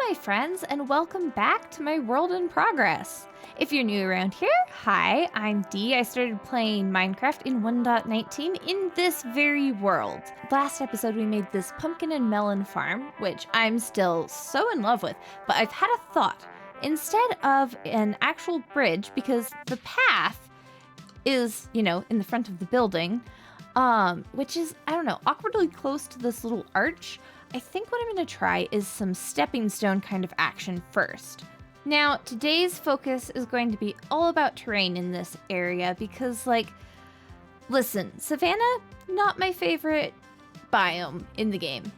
my friends, and welcome back to my world in progress. If you're new around here, hi, I'm Dee. I started playing Minecraft in 1.19 in this very world. Last episode, we made this pumpkin and melon farm, which I'm still so in love with, but I've had a thought. Instead of an actual bridge, because the path is, in the front of the building, which is, awkwardly close to this little arch, I think what I'm going to try is some stepping stone kind of action first. Now, today's focus is going to be all about terrain in this area because, listen, Savanna, not my favorite biome in the game.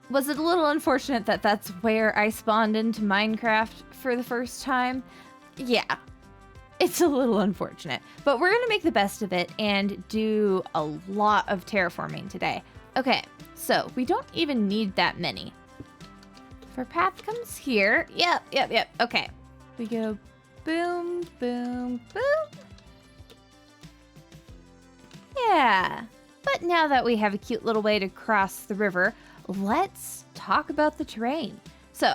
Was it a little unfortunate that that's where I spawned into Minecraft for the first time? Yeah, it's a little unfortunate, but we're going to make the best of it and do a lot of terraforming today. Okay, so we don't even need that many. If our path comes here, yep. Okay, we go boom, boom, boom. Yeah, but now that we have a cute little way to cross the river, let's talk about the terrain. So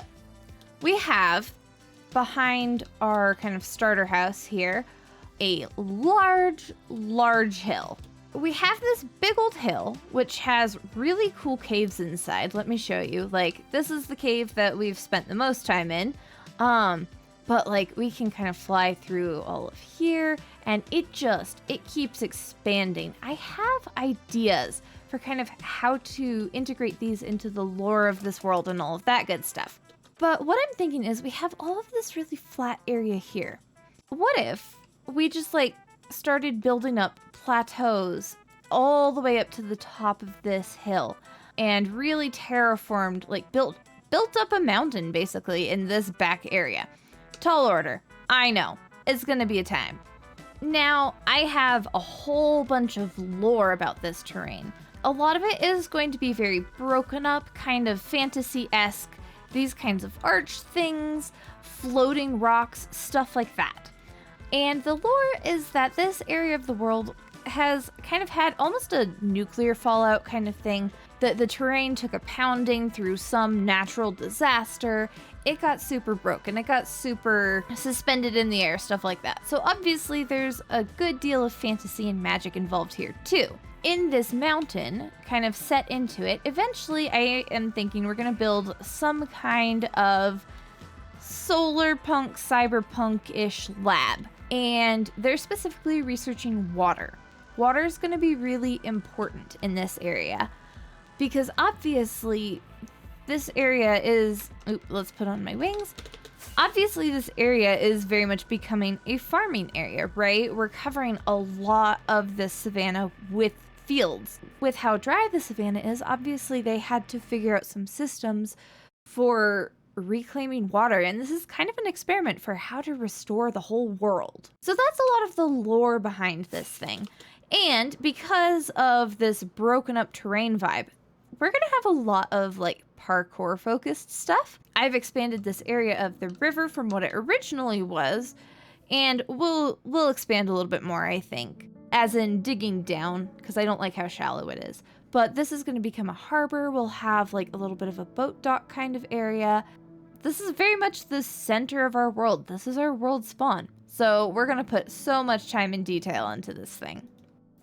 we have behind our kind of starter house here a large hill. We have this big old hill, which has really cool caves inside. Let me show you. This is the cave that we've spent the most time in. But we can kind of fly through all of here, and it keeps expanding. I have ideas for kind of how to integrate these into the lore of this world and all of that good stuff. But what I'm thinking is we have all of this really flat area here. What if we just started building up plateaus all the way up to the top of this hill and really terraformed, built up a mountain basically in this back area. Tall order. I know. It's gonna be a time. Now, I have a whole bunch of lore about this terrain. A lot of it is going to be very broken up, kind of fantasy-esque, these kinds of arch things, floating rocks, stuff like that. And the lore is that this area of the world has kind of had almost a nuclear fallout kind of thing. The terrain took a pounding through some natural disaster. It got super broken. It got super suspended in the air, stuff like that. So obviously there's a good deal of fantasy and magic involved here too. In this mountain, kind of set into it, eventually I am thinking we're going to build some kind of solar punk, cyberpunk-ish lab. And they're specifically researching water. Water is going to be really important in this area because obviously this area is, let's put on my wings. Obviously this area is very much becoming a farming area, right? We're covering a lot of the savanna with fields. With how dry the savanna is, obviously they had to figure out some systems for reclaiming water, and this is kind of an experiment for how to restore the whole world. So that's a lot of the lore behind this thing. And because of this broken up terrain vibe, we're gonna have a lot of parkour focused stuff. I've expanded this area of the river from what it originally was, and we'll expand a little bit more, I think, as in digging down, because I don't like how shallow it is. But this is going to become a harbor. We'll have a little bit of a boat dock kind of area. This is very much the center of our world. This is our world spawn. So we're going to put so much time and detail into this thing.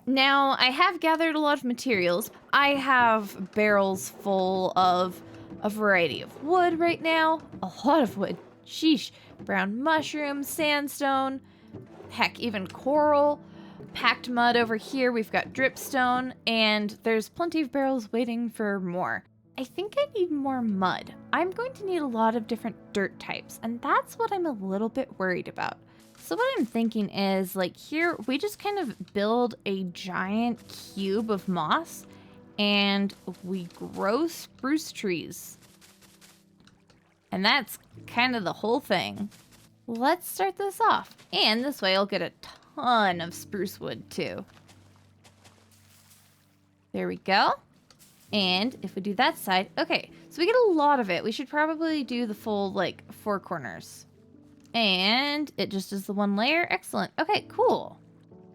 Now, I have gathered a lot of materials. I have barrels full of a variety of wood right now. A lot of wood. Sheesh. Brown mushrooms, sandstone, heck, even coral. Packed mud over here. We've got dripstone, and there's plenty of barrels waiting for more. I think I need more mud. I'm going to need a lot of different dirt types, and that's what I'm a little bit worried about. So what I'm thinking is, here, we just kind of build a giant cube of moss, and we grow spruce trees. And that's kind of the whole thing. Let's start this off. And this way I'll get a ton of spruce wood, too. There we go. And if we do that side, okay, so we get a lot of it. We should probably do the full, 4 corners. And it just is the one layer. Excellent. Okay, cool.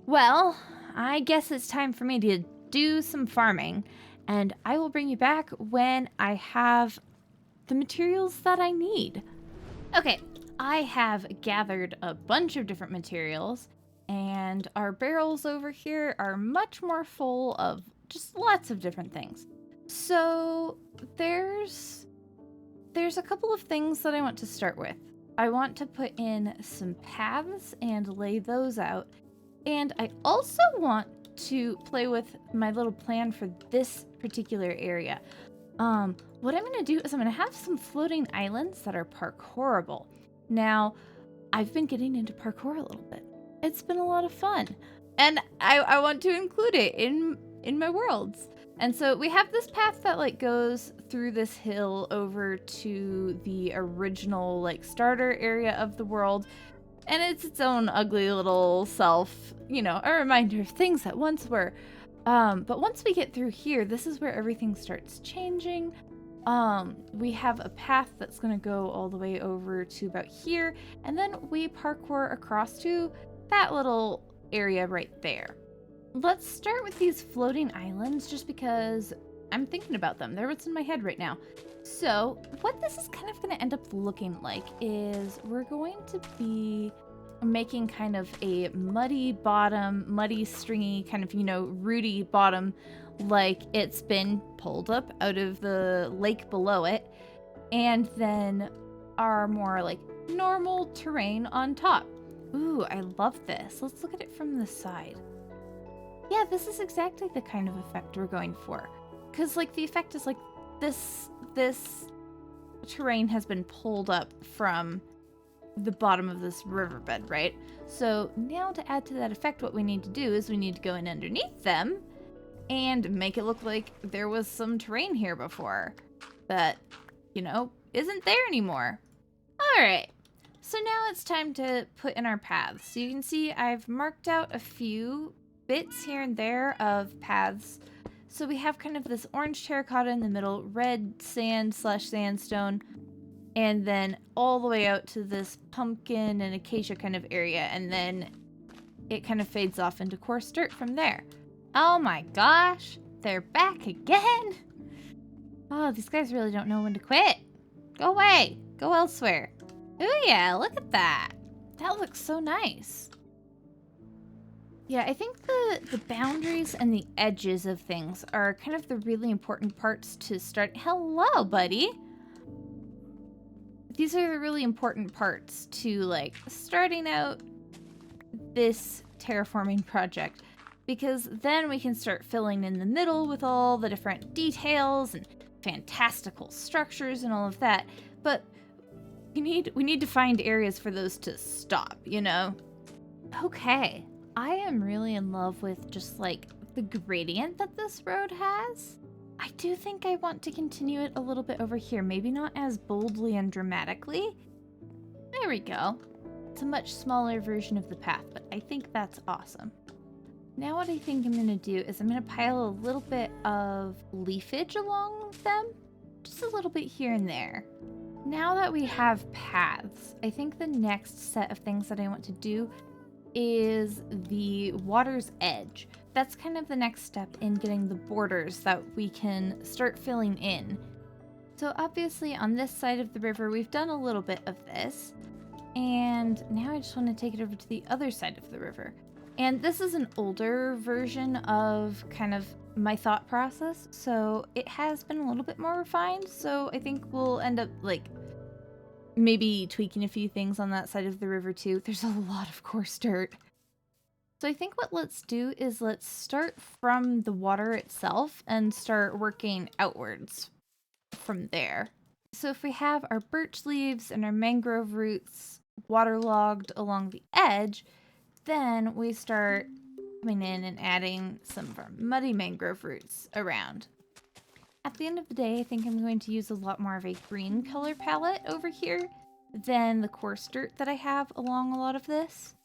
Well, I guess it's time for me to do some farming, and I will bring you back when I have the materials that I need. Okay, I have gathered a bunch of different materials, and our barrels over here are much more full of just lots of different things. So there's a couple of things that I want to start with. I want to put in some paths and lay those out. And I also want to play with my little plan for this particular area. What I'm going to do is I'm going to have some floating islands that are parkourable. Now, I've been getting into parkour a little bit. It's been a lot of fun. And I want to include it in my worlds. And so we have this path that like goes through this hill over to the original like starter area of the world. And it's its own ugly little self, you know, a reminder of things that once were. But once we get through here, this is where everything starts changing. We have a path that's going to go all the way over to about here, and then we parkour across to that little area right there. Let's start with these floating islands just because I'm thinking about them. They're what's in my head right now. So what this is kind of going to end up looking like is we're going to be making kind of a muddy bottom, muddy, stringy, kind of, you know, rooty bottom, like it's been pulled up out of the lake below it, and then our more like normal terrain on top. Ooh, I love this. Let's look at it from the side. Yeah, this is exactly the kind of effect we're going for. Because, like, the effect is, like, this terrain has been pulled up from the bottom of this riverbed, right? So now to add to that effect, what we need to do is we need to go in underneath them and make it look like there was some terrain here before that, you know, isn't there anymore. All right. So now it's time to put in our paths. So you can see I've marked out a few bits here and there of paths. So we have kind of this orange terracotta in the middle, red sand/sandstone, and then all the way out to this pumpkin and acacia kind of area, and then it kind of fades off into coarse dirt from there. Oh my gosh, they're back again! Oh, these guys really don't know when to quit. Go away, go elsewhere. Oh yeah, look at that. That looks so nice. Yeah, I think the boundaries and the edges of things are kind of the really important parts to start. Hello, buddy. These are the really important parts to, like, starting out this terraforming project, because then we can start filling in the middle with all the different details and fantastical structures and all of that. But we need to find areas for those to stop, you know? Okay. I am really in love with just like the gradient that this road has. I do think I want to continue it a little bit over here. Maybe not as boldly and dramatically. There we go. It's a much smaller version of the path, but I think that's awesome. Now what I think I'm going to do is I'm going to pile a little bit of leafage along them. Just a little bit here and there. Now that we have paths, I think the next set of things that I want to do is the water's edge. That's kind of the next step in getting the borders that we can start filling in. So obviously on this side of the river, we've done a little bit of this. And now I just want to take it over to the other side of the river. And this is an older version of kind of my thought process. So it has been a little bit more refined. So I think we'll end up like maybe tweaking a few things on that side of the river too. There's a lot of coarse dirt. So I think what let's do is let's start from the water itself and start working outwards from there. So if we have our birch leaves and our mangrove roots waterlogged along the edge, then we start coming in and adding some of our muddy mangrove roots around. At the end of the day, I think I'm going to use a lot more of a green color palette over here than the coarse dirt that I have along a lot of this.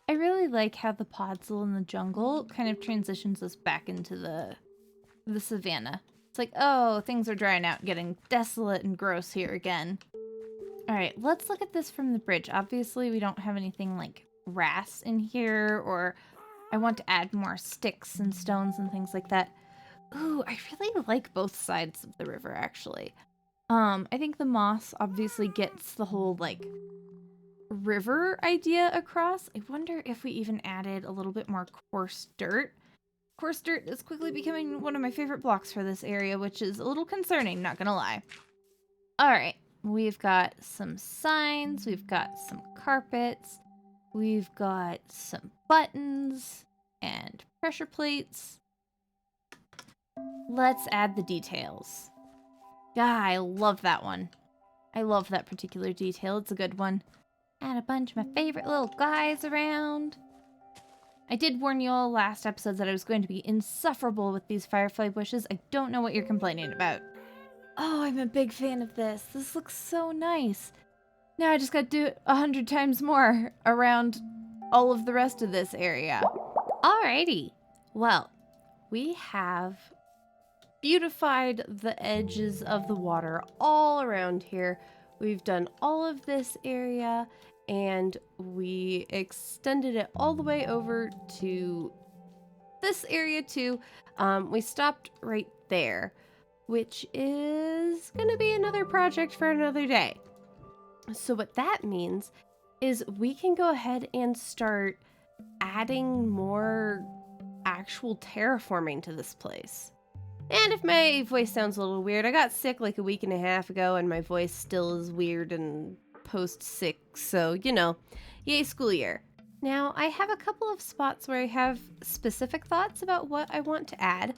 I really like how the podzol in the jungle kind of transitions us back into the savanna. It's like, oh, things are drying out, getting desolate and gross here again. All right, let's look at this from the bridge. Obviously, we don't have anything like grass in here, or I want to add more sticks and stones and things like that. Ooh, I really like both sides of the river, actually. I think the moss obviously gets the whole like river idea across. I wonder if we even added a little bit more coarse dirt. Coarse dirt is quickly becoming one of my favorite blocks for this area, which is a little concerning, not gonna lie. All right, we've got some signs, we've got some carpets, we've got some buttons and pressure plates. Let's add the details. Yeah, I love that one. I love that particular detail. It's a good one. Add a bunch of my favorite little guys around. I did warn you all last episode that I was going to be insufferable with these firefly bushes. I don't know what you're complaining about. Oh, I'm a big fan of this. This looks so nice. Now I just got to do it 100 times more around all of the rest of this area. Alrighty. Well, we have beautified the edges of the water all around here. We've done all of this area and we extended it all the way over to this area too. We stopped right there, which is gonna be another project for another day. So what that means is we can go ahead and start adding more actual terraforming to this place. And if my voice sounds a little weird, I got sick like a week and a half ago and my voice still is weird and post-sick, so, you know, yay school year. Now, I have a couple of spots where I have specific thoughts about what I want to add.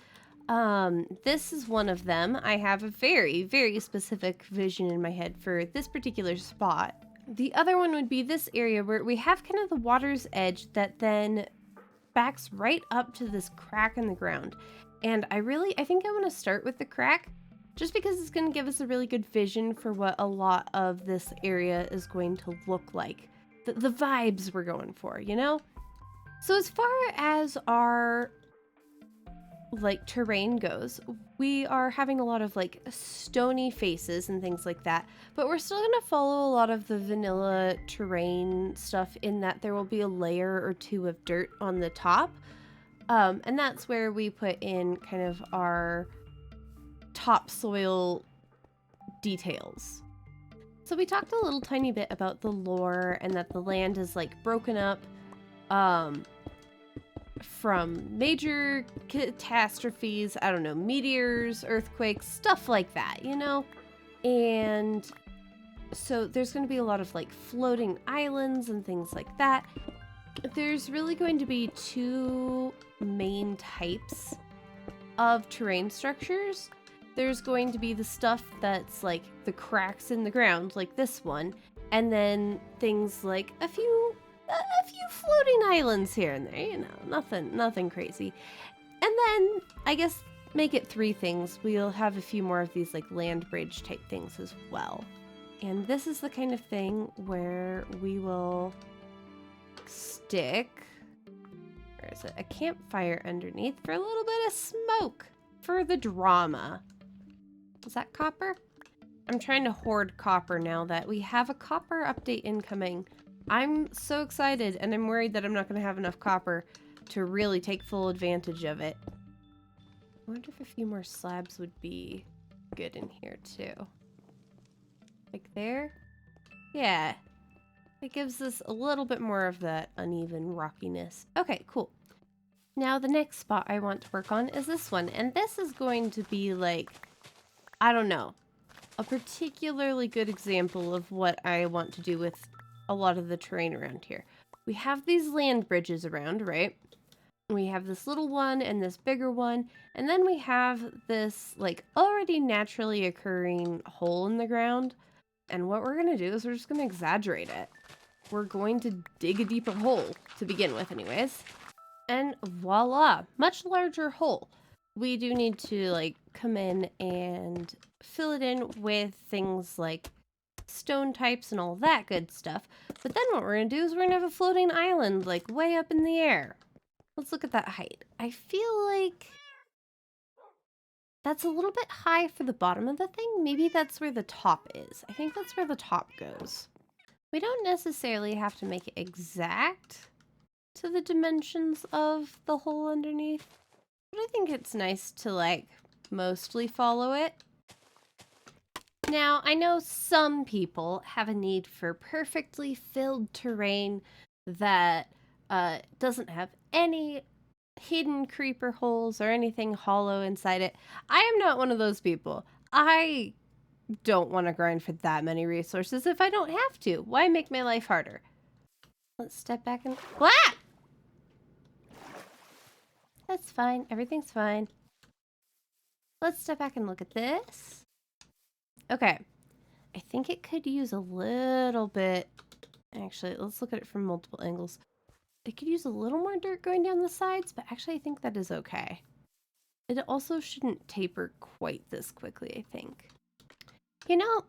This is one of them. I have a very, very specific vision in my head for this particular spot. The other one would be this area where we have kind of the water's edge that then backs right up to this crack in the ground. And I think I want to start with the crack just because it's going to give us a really good vision for what a lot of this area is going to look like. The vibes we're going for, you know? So as far as our like terrain goes, we are having a lot of like stony faces and things like that, but we're still going to follow a lot of the vanilla terrain stuff in that there will be a layer or two of dirt on the top. And that's where we put in kind of our topsoil details. So we talked a little tiny bit about the lore and that the land is like broken up from major catastrophes, I don't know, meteors, earthquakes, stuff like that, you know? And so there's going to be a lot of like floating islands and things like that. There's really going to be two main types of terrain structures. There's going to be the stuff that's like the cracks in the ground, like this one, and then things like a few floating islands here and there, you know, nothing crazy. And then I guess make it three things. We'll have a few more of these like land bridge type things as well. And this is the kind of thing where we will stick, where is it, a campfire underneath for a little bit of smoke for the drama. Is that copper? I'm trying to hoard copper now that we have a copper update incoming. I'm so excited and I'm worried that I'm not going to have enough copper to really take full advantage of it. I wonder if a few more slabs would be good in here too. Like there? Yeah. It gives us a little bit more of that uneven rockiness. Okay, cool. Now the next spot I want to work on is this one. And this is going to be like, I don't know, a particularly good example of what I want to do with a lot of the terrain around here. We have these land bridges around, right? We have this little one and this bigger one. And then we have this like already naturally occurring hole in the ground. And what we're going to do is we're just going to exaggerate it. We're going to dig a deeper hole to begin with anyways. And voila, much larger hole. We do need to like come in and fill it in with things like stone types and all that good stuff. But then what we're going to do is we're going to have a floating island like way up in the air. Let's look at that height. I feel like that's a little bit high for the bottom of the thing. Maybe that's where the top is. I think that's where the top goes. We don't necessarily have to make it exact to the dimensions of the hole underneath. But I think it's nice to like mostly follow it. Now, I know some people have a need for perfectly filled terrain that doesn't have any hidden creeper holes or anything hollow inside it. I am not one of those people. I don't want to grind for that many resources if I don't have to. Why make my life harder? Let's step back and... What? That's fine. Everything's fine. Let's step back and look at this. Okay. I think it could use a little bit... Actually, let's look at it from multiple angles. It could use a little more dirt going down the sides, but actually I think that is okay. It also shouldn't taper quite this quickly, I think. You know,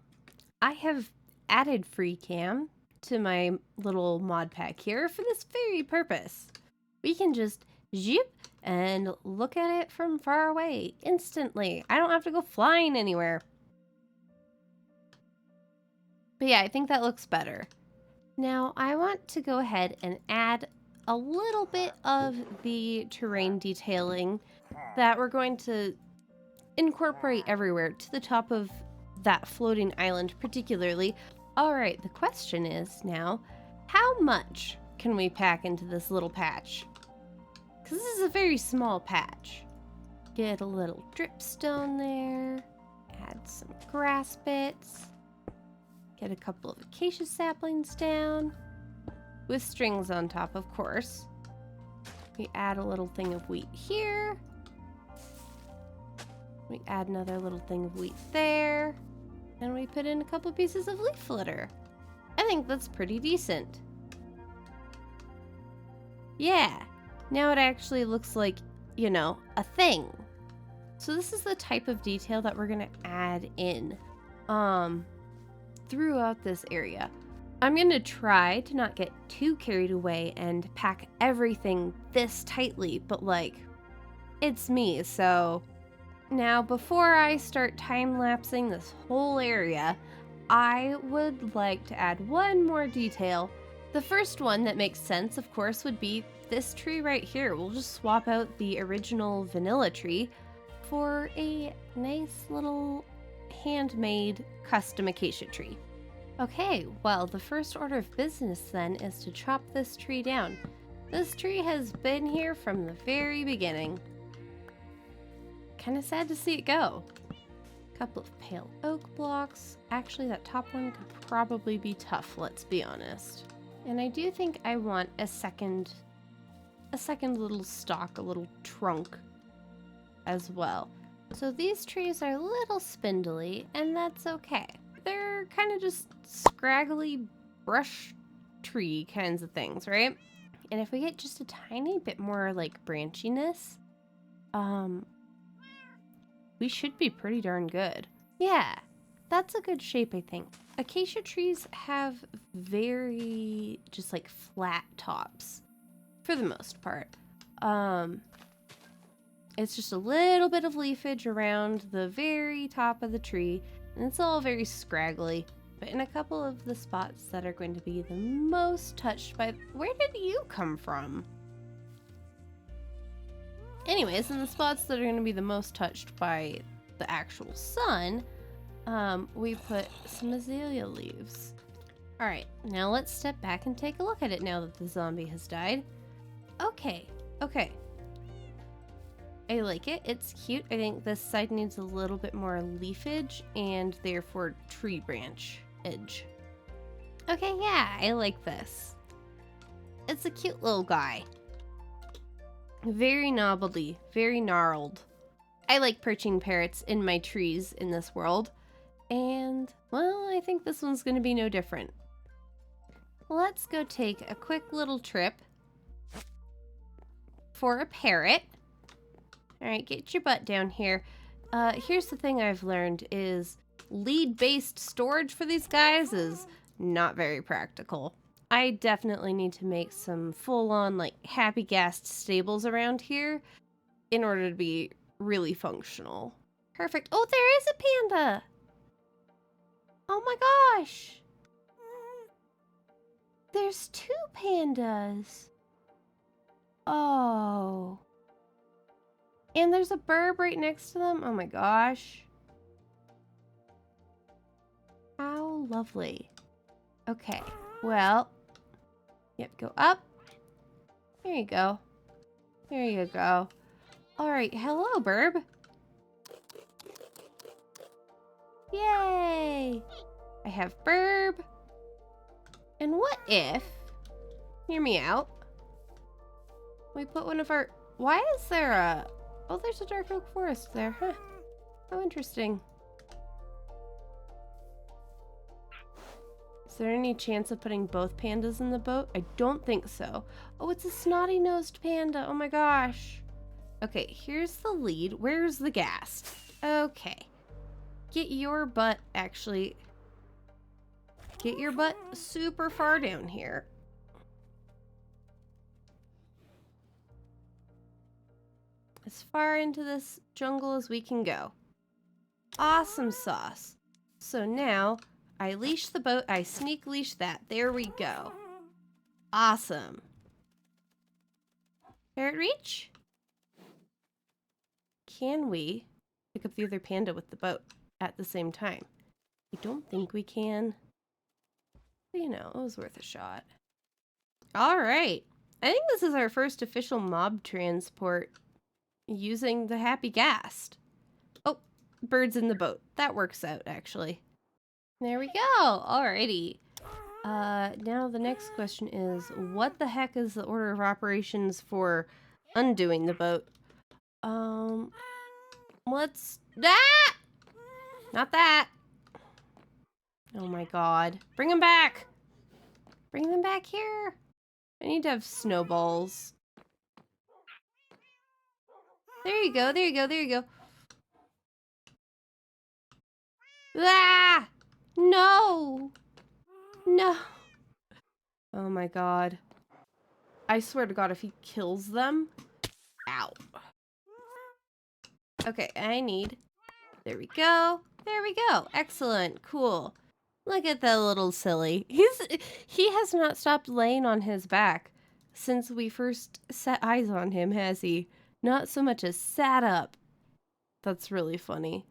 I have added free cam to my little mod pack here for this very purpose. We can just zip and look at it from far away instantly. I don't have to go flying anywhere. But yeah, I think that looks better. Now I want to go ahead and add a little bit of the terrain detailing that we're going to incorporate everywhere to the top of that floating island particularly. All right, the question is now, how much can we pack into this little patch? Because this is a very small patch. Get a little dripstone there, add some grass bits, get a couple of acacia saplings down, with strings on top, of course. We add a little thing of wheat here. We add another little thing of wheat there. And we put in a couple pieces of leaf litter. I think that's pretty decent. Yeah, now it actually looks like, you know, a thing. So this is the type of detail that we're gonna add in throughout this area. I'm gonna try to not get too carried away and pack everything this tightly, but like, it's me, so... Now, before I start time-lapsing this whole area, I would like to add one more detail. The first one that makes sense, of course, would be this tree right here. We'll just swap out the original vanilla tree for a nice little handmade custom acacia tree. Okay, well, the first order of business then is to chop this tree down. This tree has been here from the very beginning. Kind of sad to see it go. A couple of pale oak blocks. Actually, that top one could probably be tough, let's be honest. And I do think I want a second little stalk, a little trunk as well. So these trees are a little spindly, and that's okay. They're kind of just scraggly brush tree kinds of things, right? And if we get just a tiny bit more like branchiness, we should be pretty darn good. Yeah, that's a good shape, I think. Acacia trees have very just like flat tops for the most part. It's just a little bit of leafage around the very top of the tree, and it's all very scraggly. But in a couple of the spots that are going to be the most touched by... Where did you come from? Anyways, in the spots that are going to be the most touched by the actual sun, we put some azalea leaves. Alright, now let's step back and take a look at it now that the zombie has died. Okay. I like it. It's cute. I think this side needs a little bit more leafage and therefore tree branch edge. Okay, yeah, I like this. It's a cute little guy. Very knobbly, very gnarled. I like perching parrots in my trees in this world. And, well, I think this one's gonna be no different. Let's go take a quick little trip for a parrot. Alright, get your butt down here. Here's the thing I've learned is lead-based storage for these guys is not very practical. I definitely need to make some full-on, like, happy-gassed stables around here in order to be really functional. Perfect. Oh, there is a panda! Oh my gosh! There's 2 pandas. Oh. And there's a burb right next to them. Oh my gosh. How lovely. Okay, well, yep, go up. There you go. There you go. All right, hello, Burb. Yay! I have Burb. And what if, hear me out, we put one of our, why is there a, oh, there's a dark oak forest there, huh? How interesting. Is there any chance of putting both pandas in the boat? I don't think so. Oh, it's a snotty-nosed panda. Oh my gosh. Okay, here's the lead. Where's the gas? Okay. Get your butt, actually. Get your butt super far down here. As far into this jungle as we can go. Awesome sauce. So now, I leash the boat, I sneak leash that. There we go. Awesome. Ferret reach? Can we pick up the other panda with the boat at the same time? I don't think we can. But, you know, it was worth a shot. All right. I think this is our first official mob transport using the Happy Gast. Oh, birds in the boat. That works out, actually. There we go. Alrighty. Now the next question is, what the heck is the order of operations for undoing the boat? Let's... Ah! Not that! Oh my god. Bring them back! Bring them back here! I need to have snowballs. There you go, there you go, there you go. Ah! No! No! Oh my god. I swear to god, if he kills them... Ow. Okay, I need... There we go. There we go. Excellent. Cool. Look at that little silly. He has not stopped laying on his back since we first set eyes on him, has he? Not so much as sat up. That's really funny.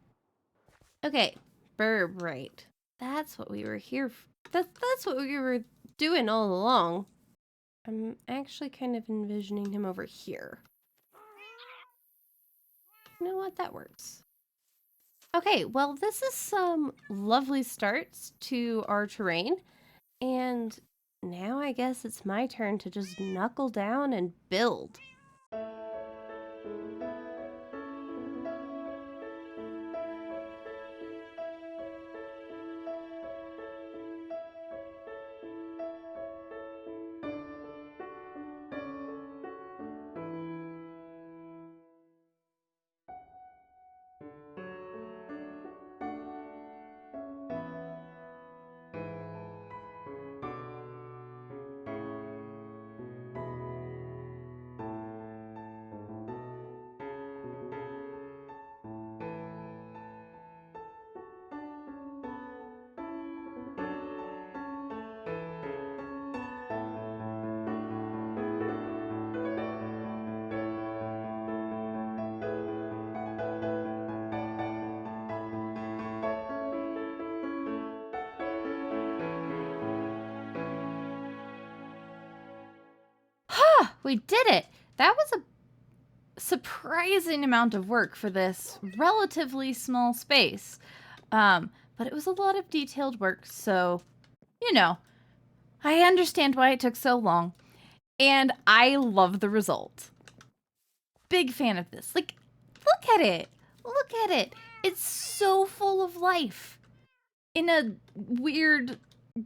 Okay, Burb, right. That's what we were here for. That's what we were doing all along. I'm actually kind of envisioning him over here. You know what? That works. Okay, well, this is some lovely starts to our terrain, and now I guess it's my turn to just knuckle down and build. We did it! That was a surprising amount of work for this relatively small space. But it was a lot of detailed work, so, you know, I understand why it took so long. And I love the result. Big fan of this. Like, look at it! Look at it! It's so full of life. In a weird,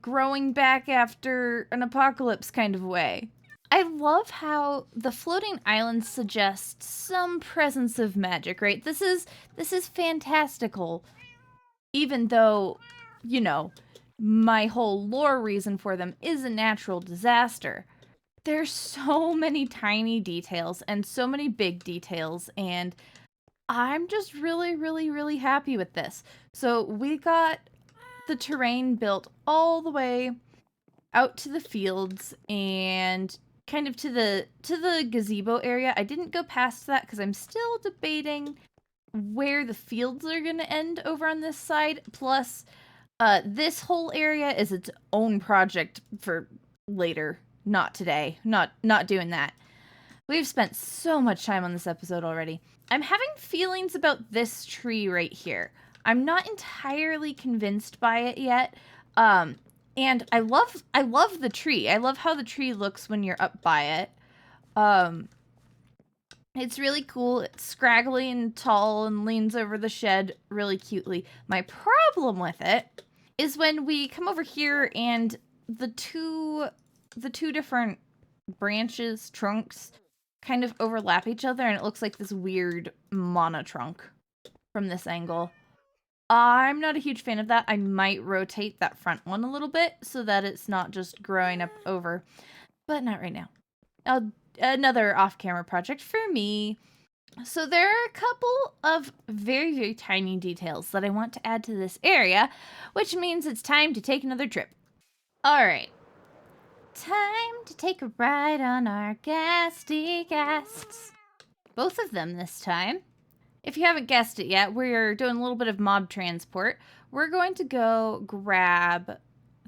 growing back after an apocalypse kind of way. I love how the floating islands suggest some presence of magic, right? This is fantastical, even though, you know, my whole lore reason for them is a natural disaster. There's so many tiny details and so many big details, and I'm just really, really, really happy with this. So we got the terrain built all the way out to the fields and kind of to the gazebo area. I didn't go past that because I'm still debating where the fields are going to end over on this side. Plus, This whole area is its own project for later, not today. Not doing that. We've spent so much time on this episode already. I'm having feelings about this tree right here. I'm not entirely convinced by it yet. And I love the tree. I love how the tree looks when you're up by it. It's really cool. It's scraggly and tall and leans over the shed really cutely. My problem with it is when we come over here and the two different branches, trunks, kind of overlap each other, and it looks like this weird monotrunk from this angle. I'm not a huge fan of that. I might rotate that front one a little bit so that it's not just growing up over, but not right now. Another off-camera project for me. So there are a couple of very, very tiny details that I want to add to this area, which means it's time to take another trip. All right. Time to take a ride on our gasty guests. Both of them this time. If you haven't guessed it yet, we're doing a little bit of mob transport. We're going to go grab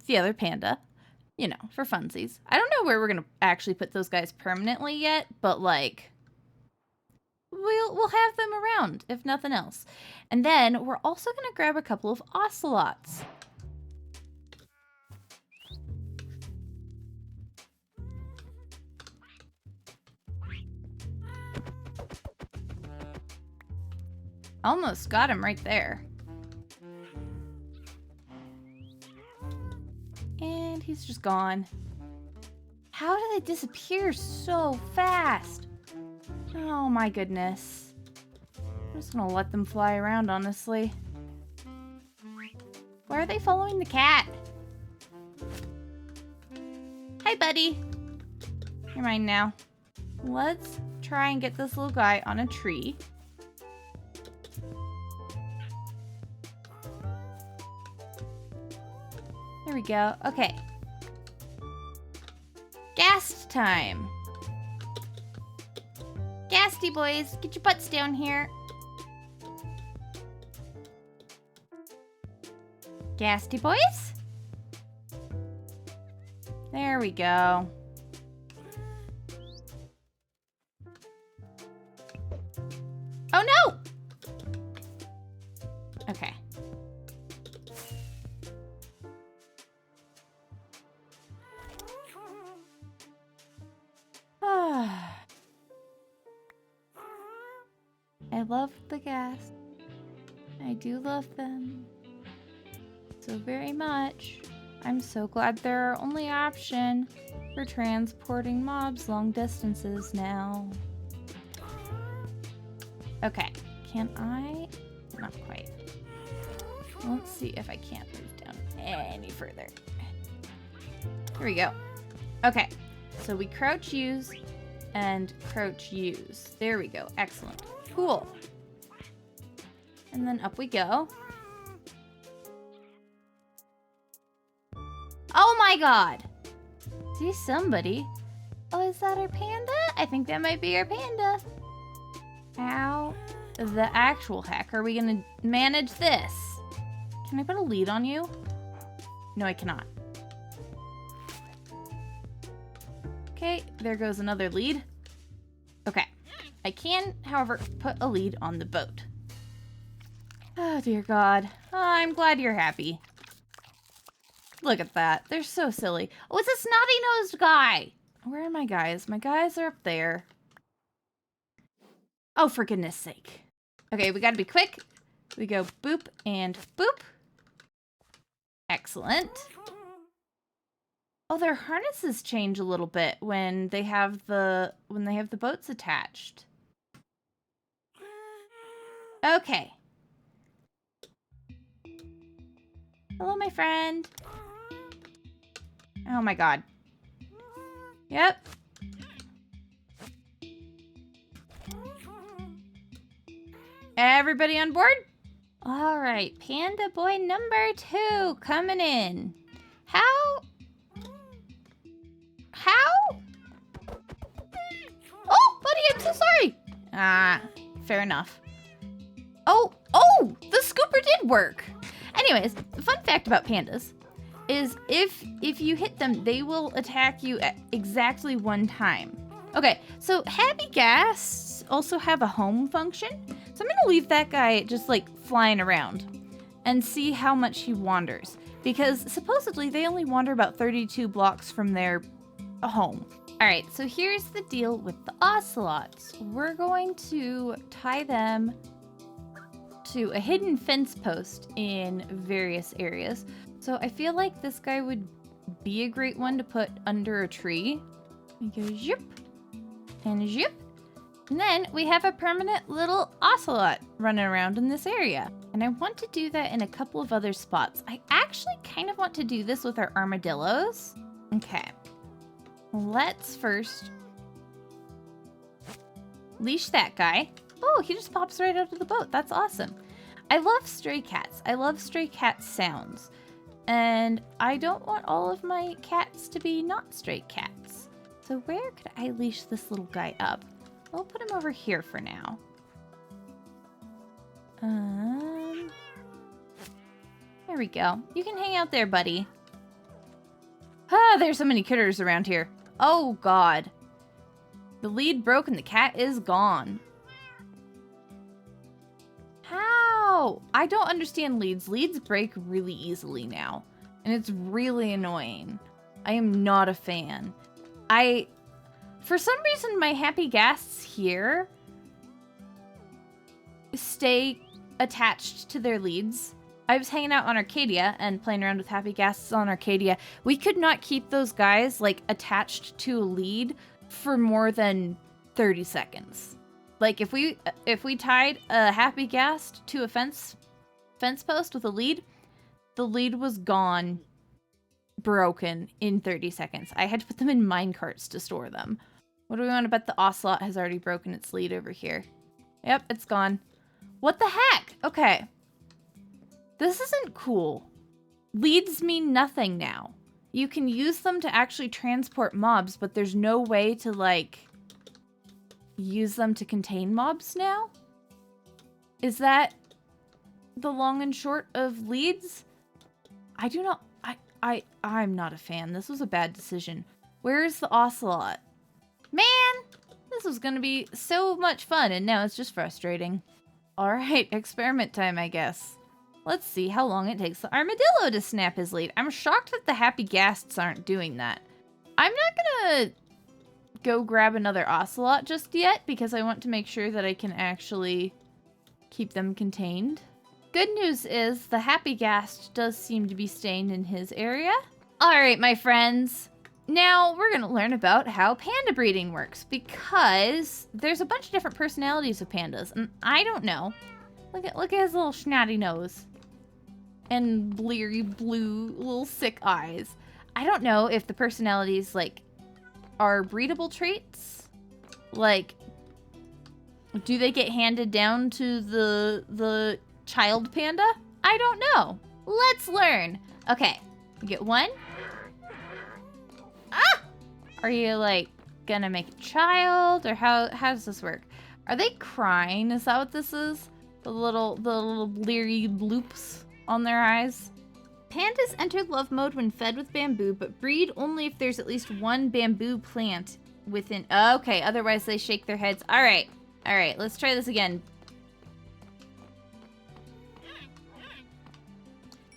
the other panda, you know, for funsies. I don't know where we're going to actually put those guys permanently yet, but like, we'll have them around, if nothing else. And then we're also going to grab a couple of ocelots. Almost got him right there. And he's just gone. How do they disappear so fast? Oh my goodness. I'm just gonna let them fly around, honestly. Why are they following the cat? Hi, buddy. You're mine now. Let's try and get this little guy on a tree. There we go. Okay. Ghast time. Gasty boys, get your butts down here. Gasty boys? There we go. Oh no! Okay. I love the gas. I do love them so very much. I'm so glad they're our only option for transporting mobs long distances now. Okay, can I? Not quite. Let's see if I can't move down any further. Here we go. Okay, so we crouch use and crouch use. There we go. Excellent. Cool. And then up we go. Oh my god! See somebody. Oh, is that our panda? I think that might be our panda. How the actual heck are we gonna manage this? Can I put a lead on you? No, I cannot. Okay, there goes another lead. Okay. I can, however, put a lead on the boat. Oh, dear God. Oh, I'm glad you're happy. Look at that. They're so silly. Oh, it's a snotty-nosed guy. Where are my guys? My guys are up there. Oh, for goodness sake. Okay, we gotta be quick. We go boop and boop. Excellent. Oh, their harnesses change a little bit when they have the boats attached. Okay. Hello, my friend. Oh my god. Yep. Everybody on board? All right, Panda Boy number 2 coming in. How? Oh, buddy, I'm so sorry. Ah, fair enough. Oh, the scooper did work. And Anyways, the fun fact about pandas is if you hit them, they will attack you at exactly one time. Okay, so happy ghasts also have a home function. So I'm gonna leave that guy just like flying around and see how much he wanders. Because supposedly they only wander about 32 blocks from their home. All right, so here's the deal with the ocelots. We're going to tie them to a hidden fence post in various areas. So I feel like this guy would be a great one to put under a tree. You go zip and zip. And then we have a permanent little ocelot running around in this area. And I want to do that in a couple of other spots. I actually kind of want to do this with our armadillos. Okay. Let's first leash that guy. Oh, he just pops right out of the boat. That's awesome. I love stray cats. I love stray cat sounds. And I don't want all of my cats to be not stray cats. So where could I leash this little guy up? I'll put him over here for now. There we go. You can hang out there, buddy. Ah, there's so many critters around here. Oh, God. The lead broke and the cat is gone. How? I don't understand leads. Leads break really easily now. And it's really annoying. I am not a fan. For some reason, my happy ghasts here stay attached to their leads. I was hanging out on Arcadia and playing around with happy ghasts on Arcadia. We could not keep those guys like attached to a lead for more than 30 seconds. Like if we tied a happy ghast to a fence post with a lead, the lead was gone, broken in 30 seconds. I had to put them in minecarts to store them. What do we want to bet the ocelot has already broken its lead over here? Yep, it's gone. What the heck? Okay. This isn't cool. Leads mean nothing now. You can use them to actually transport mobs, but there's no way to, like, use them to contain mobs now? Is that the long and short of leads? I do not... I'm not a fan. This was a bad decision. Where's the ocelot? Man! This was gonna be so much fun, and now it's just frustrating. Alright, experiment time, I guess. Let's see how long it takes the armadillo to snap his lead. I'm shocked that the happy ghasts aren't doing that. I'm not gonna go grab another ocelot just yet, because I want to make sure that I can actually keep them contained. Good news is the happy ghast does seem to be staying in his area. Alright, my friends. Now we're gonna learn about how panda breeding works, because there's a bunch of different personalities of pandas, and I don't know. Look at his little snotty nose. And bleary blue little sick eyes. I don't know if the personalities, like, are breedable traits. Like, do they get handed down to the child panda? I don't know. Let's learn. Okay, you get one. Ah! Are you, like, gonna make a child? Or how does this work? Are they crying? Is that what this is? The little bleary bloops on their eyes? Pandas enter love mode when fed with bamboo, but breed only if there's at least one bamboo plant within... Okay, otherwise they shake their heads. Alright, let's try this again.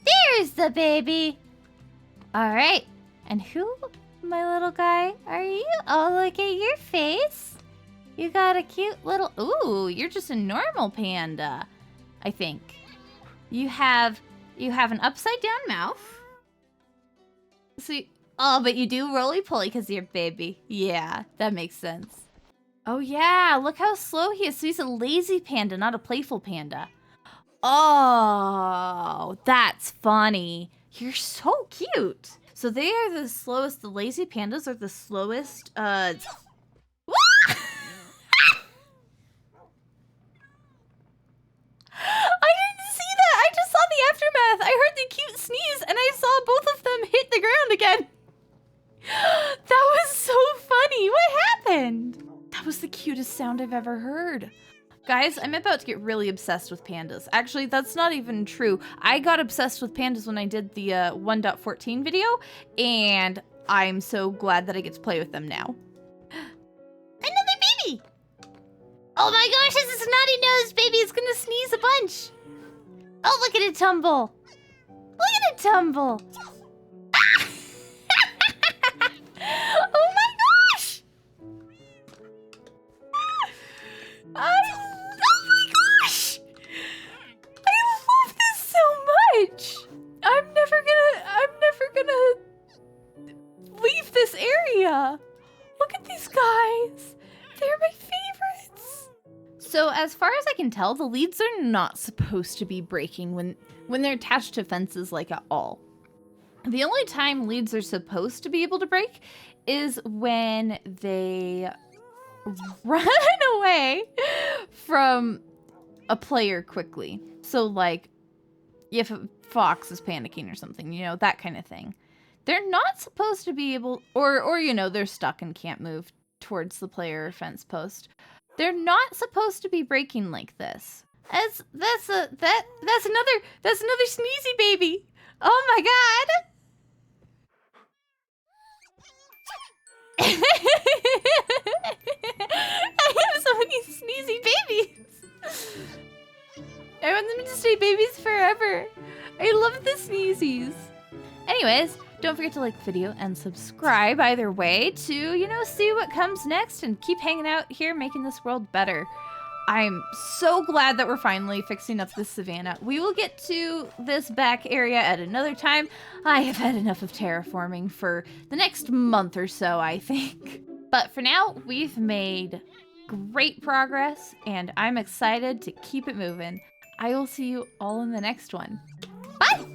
There's the baby! Alright, and who, my little guy, are you? Oh, look at your face. You got a cute little... Ooh, you're just a normal panda, I think. You have an upside down mouth. See, oh, but you do roly-poly because you're a baby. Yeah, that makes sense. Oh yeah, look how slow he is. So he's a lazy panda, not a playful panda. Oh, that's funny. You're so cute. So they are the slowest, the lazy pandas are the slowest, I didn't see that! I just saw the aftermath! I heard the cute sneeze, and I saw both of them hit the ground again! That was so funny! What happened? That was the cutest sound I've ever heard. Guys, I'm about to get really obsessed with pandas. Actually, that's not even true. I got obsessed with pandas when I did the 1.14 video, and I'm so glad that I get to play with them now. Another baby! Oh my gosh, this is snotty nose baby. It's gonna sneeze a bunch. Oh, look at it tumble. Look at it tumble. Ah! Oh my gosh! Oh my gosh! I love this so much. I'm never gonna leave this area. Look at these guys. They're my favorites. So as far as I can tell, the leads are not supposed to be breaking when they're attached to fences like at all. The only time leads are supposed to be able to break is when they run away from a player quickly. So like if a fox is panicking or something, you know, that kind of thing. They're not supposed to be able, or you know, they're stuck and can't move towards the player or fence post. They're not supposed to be breaking like this. That's another sneezy baby. Oh my god. I have so many sneezy babies. I want them to stay babies forever. I love the sneezies. Anyways, don't forget to like the video and subscribe either way to, you know, see what comes next and keep hanging out here making this world better. I'm so glad that we're finally fixing up this Savanna. We will get to this back area at another time. I have had enough of terraforming for the next month or so, I think. But for now, we've made great progress and I'm excited to keep it moving. I will see you all in the next one. Bye!